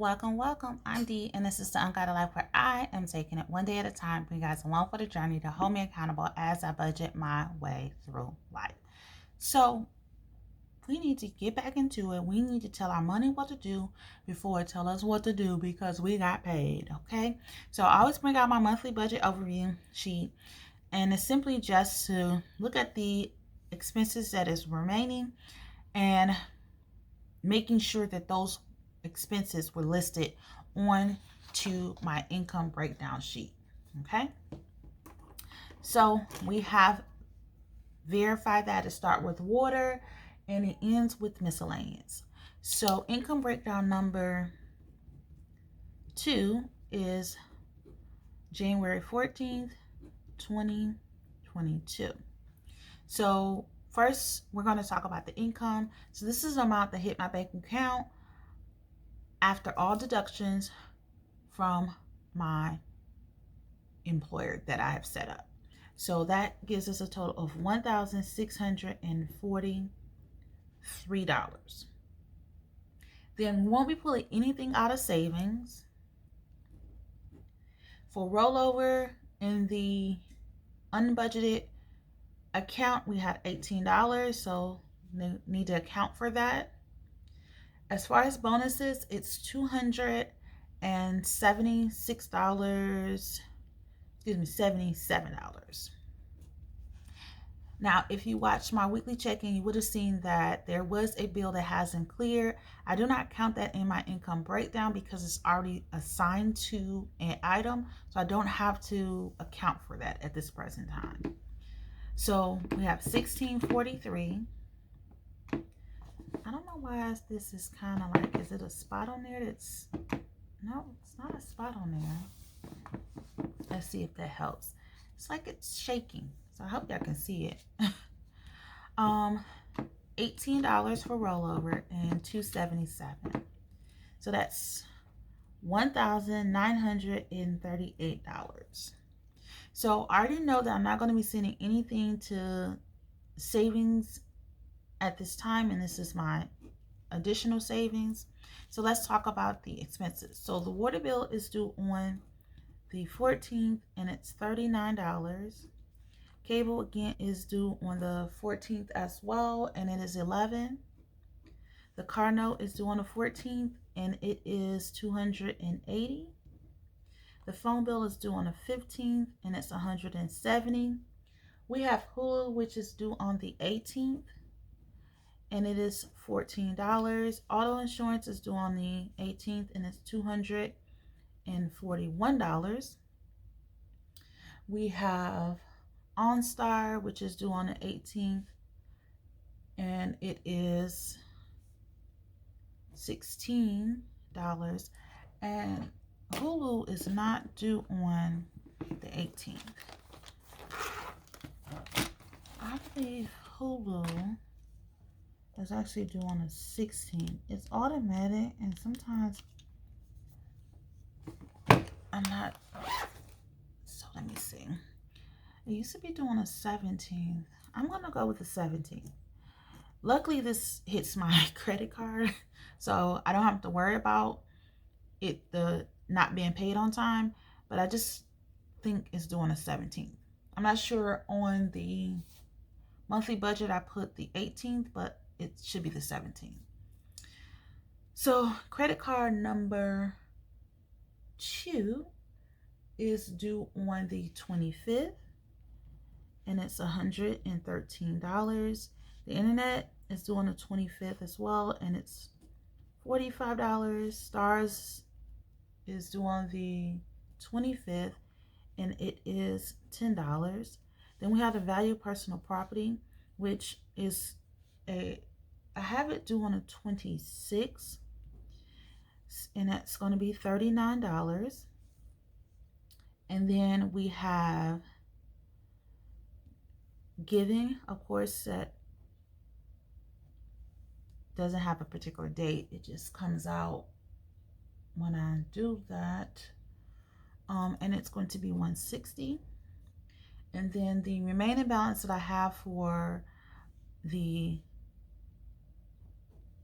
welcome. I'm Dee, and this is the Unguided Life where I am taking it one day at a time, bring you guys along for the journey to hold me accountable as I budget my way through life. So, we need to get back into it. We need to tell our money what to do before it tell us what to do because we got paid, okay? So, I always bring out my monthly budget overview sheet, and it's simply just to look at the expenses that is remaining and making sure that those expenses were listed on to my income breakdown sheet. Okay, so we have verified that to start with water and it ends with miscellaneous. So income breakdown number 2 is January 14th 2022. So first we're going to talk about the income. So this is the amount that hit my bank account after all deductions from my employer that I have set up. So that gives us a total of $1,643. Then we won't be pulling anything out of savings. For rollover in the unbudgeted account, we had $18, so need to account for that. As far as bonuses, it's $77. Now, if you watched my weekly check-in, you would have seen that there was a bill that hasn't cleared. I do not count that in my income breakdown because it's already assigned to an item, so I don't have to account for that at this present time. So we have $16.43. I don't know why this is kind of like, is it a spot on there that's, no, it's not a spot on there. Let's see if that helps. It's like it's shaking, so I hope y'all can see it. $18 for rollover and $277. So that's $1,938. So I already know that I'm not going to be sending anything to savings at this time, and this is my additional savings. So let's talk about the expenses. So the water bill is due on the 14th and it's $39. Cable again is due on the 14th as well, and it is $11. The car note is due on the 14th and it is $280. The phone bill is due on the 15th and it's $170. We have Hulu, which is due on the 18th and it is $14. Auto insurance is due on the 18th and it's $241. We have OnStar, which is due on the 18th and it is $16. And Hulu is not due on the 18th. I believe Hulu is actually due on the 16th. It's automatic, and sometimes I'm not. So let me see. It used to be due on the 17th. I'm gonna go with the 17th. Luckily, this hits my credit card, so I don't have to worry about it not being paid on time. But I just think it's due on the 17th. I'm not sure on the monthly budget. I put the 18th, but it should be the 17th. So credit card number 2 is due on the 25th and it's $113. The internet is due on the 25th as well and it's $45. Stars is due on the 25th and it is $10. Then we have the value of personal property, which is I have it due on the 26th, and that's going to be $39. And then we have giving, of course, that doesn't have a particular date. It just comes out when I do that. And it's going to be $160. And then the remaining balance that I have for the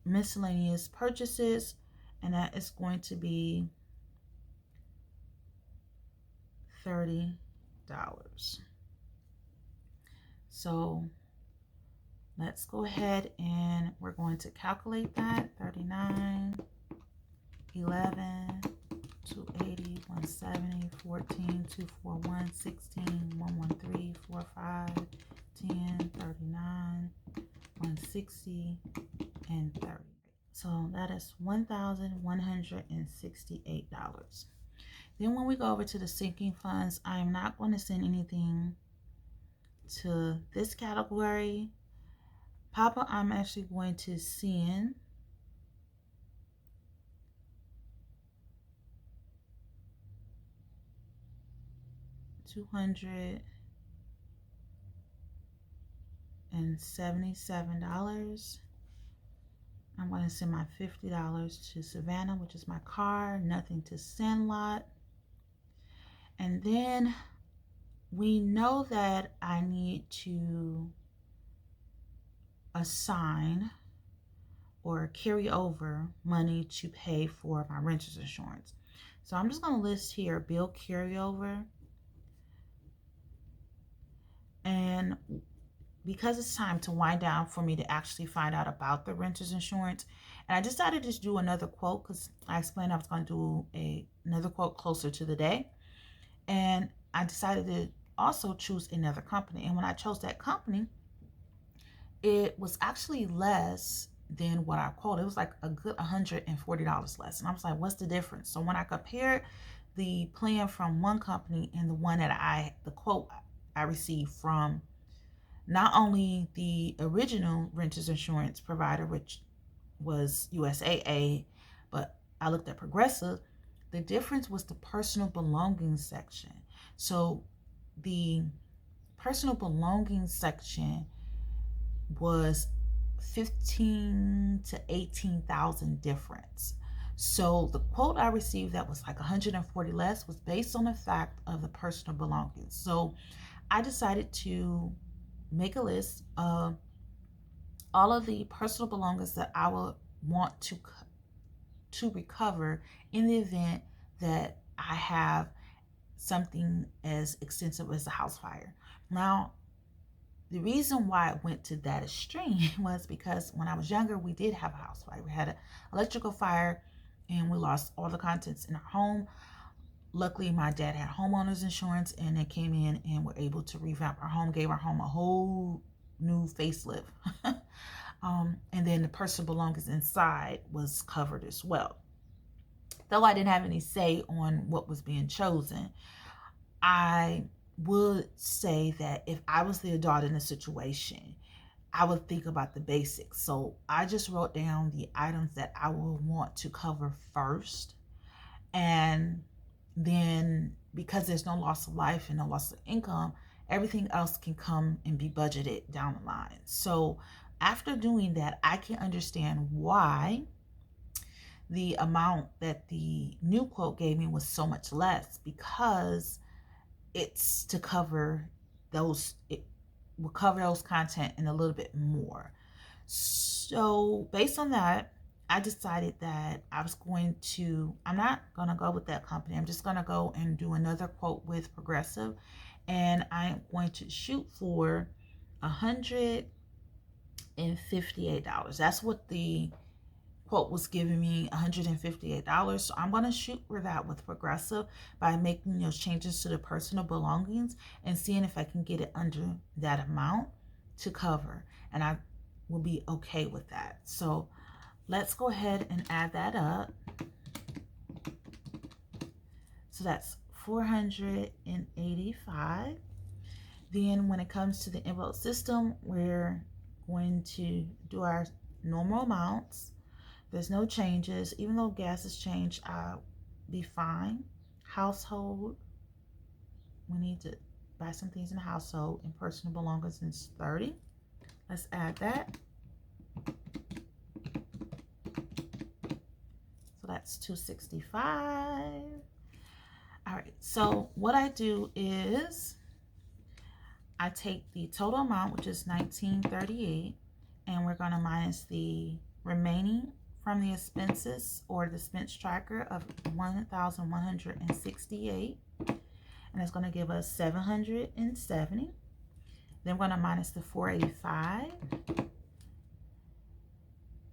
miscellaneous purchases and that is going to be $30. So let's go ahead and we're going to calculate that. 39, 11, 280, 170, 14, 241, 16, 113, 45, 10, 39, 160, and 30. So that is $1,168. Then when we go over to the sinking funds, I'm not going to send anything to this category. Papa, I'm actually going to send $277. I'm going to send my $50 to Savannah, which is my car, nothing to Sandlot. And then we know that I need to assign or carry over money to pay for my renter's insurance. So I'm just going to list here bill carryover. And because it's time to wind down for me to actually find out about the renter's insurance, and I decided to just do another quote because I explained I was going to do another quote closer to the day. And I decided to also choose another company. And when I chose that company, it was actually less than what I quoted. It was like a good $140 less. And I was like, what's the difference? So when I compared the plan from one company and the one that the quote I received from not only the original renter's insurance provider, which was USAA, but I looked at Progressive, the difference was the personal belongings section. So the personal belongings section was 15 to 18,000 difference. So the quote I received that was like 140 less was based on the fact of the personal belongings. So I decided to make a list of all of the personal belongings that I would want to recover in the event that I have something as extensive as a house fire. Now, the reason why I went to that extreme was because when I was younger, we did have a house fire. We had an electrical fire and we lost all the contents in our home. Luckily, my dad had homeowner's insurance and they came in and were able to revamp our home, gave our home a whole new facelift. And then the personal belongings inside was covered as well. Though I didn't have any say on what was being chosen, I would say that if I was the adult in a situation, I would think about the basics. So I just wrote down the items that I would want to cover first. And then because there's no loss of life and no loss of income, everything else can come and be budgeted down the line. So after doing that, I can understand why the amount that the new quote gave me was so much less, because it's to cover those, it will cover those content and a little bit more. So based on that, I decided that I'm not going to go with that company. I'm just going to go and do another quote with Progressive, and I'm going to shoot for $158. That's what the quote was giving me, $158. So I'm going to shoot for that with Progressive by making those changes to the personal belongings and seeing if I can get it under that amount to cover. And I will be okay with that. So let's go ahead and add that up. So that's $485. Then when it comes to the envelope system, we're going to do our normal amounts. There's no changes. Even though gas has changed, I'll be fine. Household, we need to buy some things in the household, and personal belongings is 30. Let's add that. So that's 265. All right, so what I do is I take the total amount, which is 1938, and we're going to minus the remaining from the expenses or the expense tracker of 1,168, and it's going to give us 770. Then we're going to minus the 485,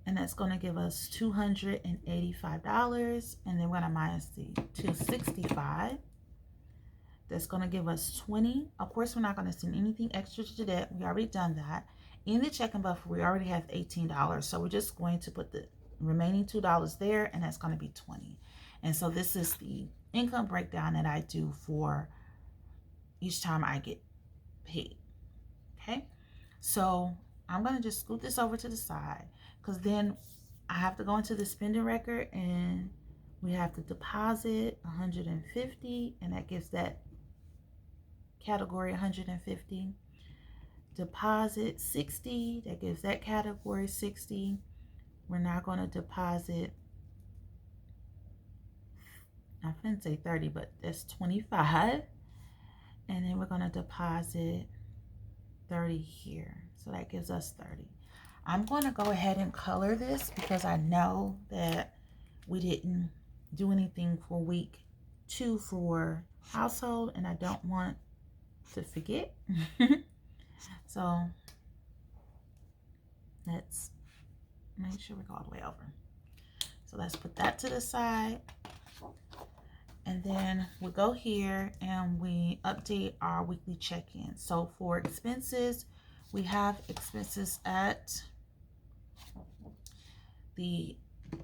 and that's going to give us $285. And then we're going to minus the 265. That's going to give us 20. Of course, we're not going to send anything extra to that. We already done that. In the checking buffer, we already have $18. So we're just going to put the remaining $2 there, and that's going to be 20. And so this is the income breakdown that I do for each time I get paid. Okay, so I'm going to just scoot this over to the side, because then I have to go into the spending record and we have to deposit 150, and that gives that category 150. Deposit 60, that gives that category 60. We're now going to deposit, I couldn't say 30, but that's 25. And then we're going to deposit 30 here. So that gives us 30. I'm going to go ahead and color this because I know that we didn't do anything for week 2 for household, and I don't want to forget. So let's make sure we go all the way over. So let's put that to the side. And then we go here and we update our weekly check-in. So for expenses, we have expenses at the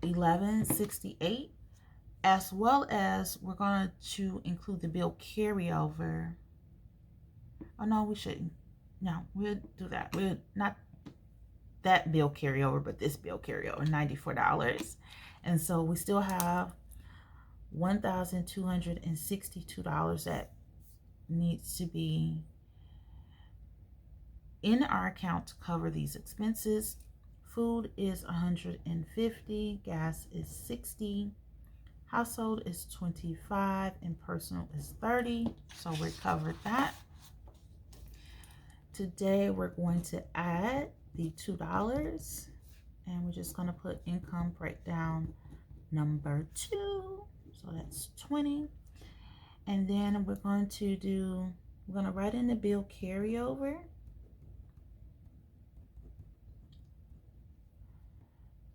1168, as well as we're going to include the bill carryover. Oh no, we shouldn't. No, we'll do that. We'll not that bill carryover, but this bill carryover, $94. And so we still have $1,262 that needs to be in our account to cover these expenses. Food is $150, gas is $60, household is $25, and personal is $30. So we covered that. Today we're going to add the $2, and we're just going to put income breakdown number 2. So that's 20. And then we're going to write in the bill carryover.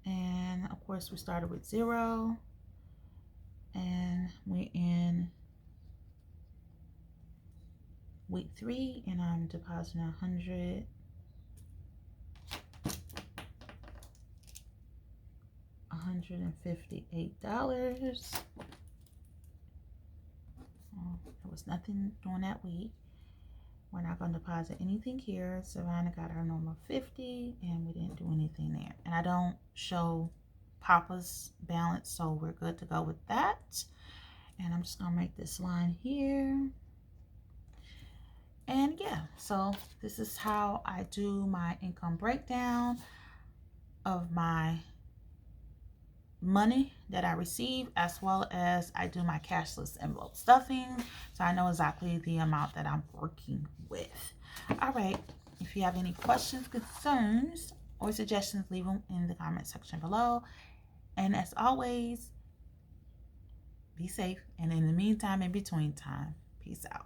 And of course we started with 0, and we're in week 3, and I'm depositing $158. There was nothing during that week. We're not going to deposit anything here. Savannah got her normal 50, and we didn't do anything there. And I don't show Papa's balance, so we're good to go with that. And I'm just going to make this line here. And yeah, so this is how I do my income breakdown of my money that I receive, as well as I do my cashless envelope stuffing, so I know exactly the amount that I'm working with. All right, if you have any questions, concerns, or suggestions, leave them in the comment section below. And as always, be safe, and in the meantime, in between time, peace out.